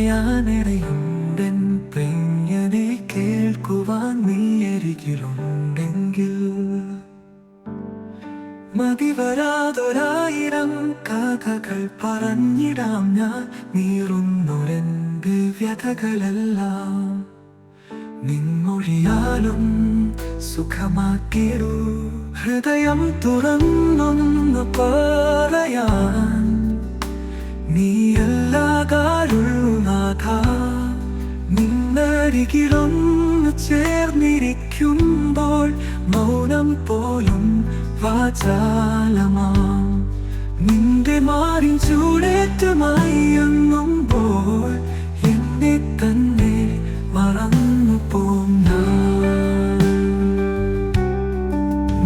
പറയാനിടയുണ്ടെൻ പ്രിയനെ കേൾക്കുവാൻ നീ അരികിലുണ്ടെങ്കിൽ മതിവരാതൊരായിരം കഥകൾ പറഞ്ഞിടാം ഞാൻ നീറുന്നൊരെന്റെ വ്യഥകളെല്ലാം നിൻമൊഴിയാലും സുഖമാക്കിടൂ ഹൃദയം തുറന്നൊന്നു പറയാൻ നീയല്ലാതാരുള്ളു നാഥ നിന്നരികിലൊന്നു ചേർന്നിരിക്കുമ്പോൾ മൗനം പോലും വാചാലമാം നിന്റെ മാറിൻ ചൂടേറ്റുമായി എങ്ങുമ്പോൾ എന്നെ തന്നെ മറന്നു പോന്ന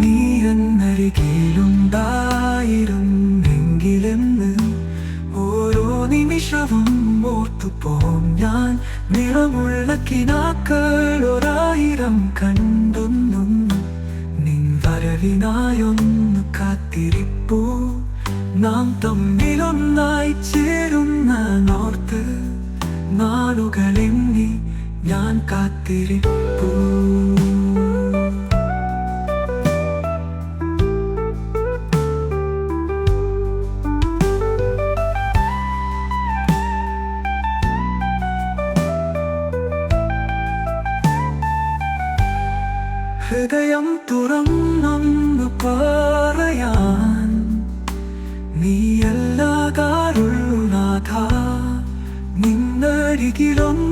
നീ എന്നരികിലുണ്ടായിരുന്നെങ്കിലെന്ന് ഓരോ നിമിഷവും ഓർത്തുപോം ഞാൻ നിറമുള്ള കിനാക്കൾ ഒരായിരം കണ്ടൊന്നും നിൻ വരവിനായൊന്നു കാത്തിരിപ്പൂ നാം തമ്മിലൊന്നായി ചേരുന്ന നോർത്ത് നാളുകളെണ്ണി ഞാൻ കാത്തിരിപ്പൂ ഹൃദയം തുറന്നൊന്നു പറയാൻ നീയല്ലാതാരുള്ളു നാഥ നിന്നരികിലൊന്നു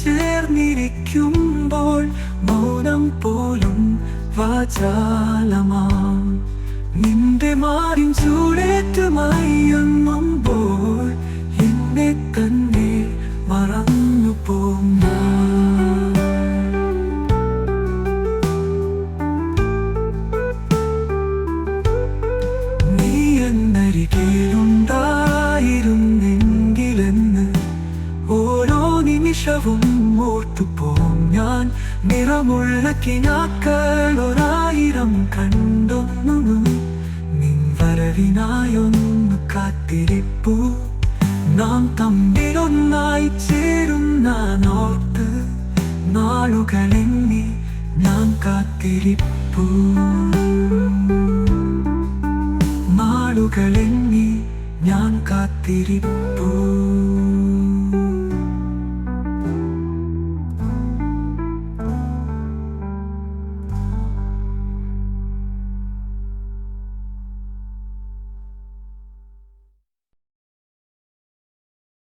ചേർന്നിരിക്കുമ്പോൾ മൗനം പോലും വാചാലമാം നിന്റെ മാറിൻ ചൂടേറ്റുമായി എങ്ങുമ്പോൾ എന്നെ തന്നെ മറന്നു പോന്ന ിലുണ്ടായിരുന്നെങ്കിലെന്ന് ഓരോ നിമിഷവും ഓർത്തുപോം ഞാൻ നിറമുള്ള കിനാക്കൾ ഒരായിരം കണ്ടൊന്നു നിൻ വരവിനായൊന്നു കാത്തിരിപ്പൂ നാം തമ്മിലൊന്നായി ചേരുന്ന നോർത്ത് നാളുകളെണ്ണി ഞാൻ കാത്തിരിപ്പൂ നാളുകളെണ്ണി ഞാൻ കാത്തിരിപ്പൂ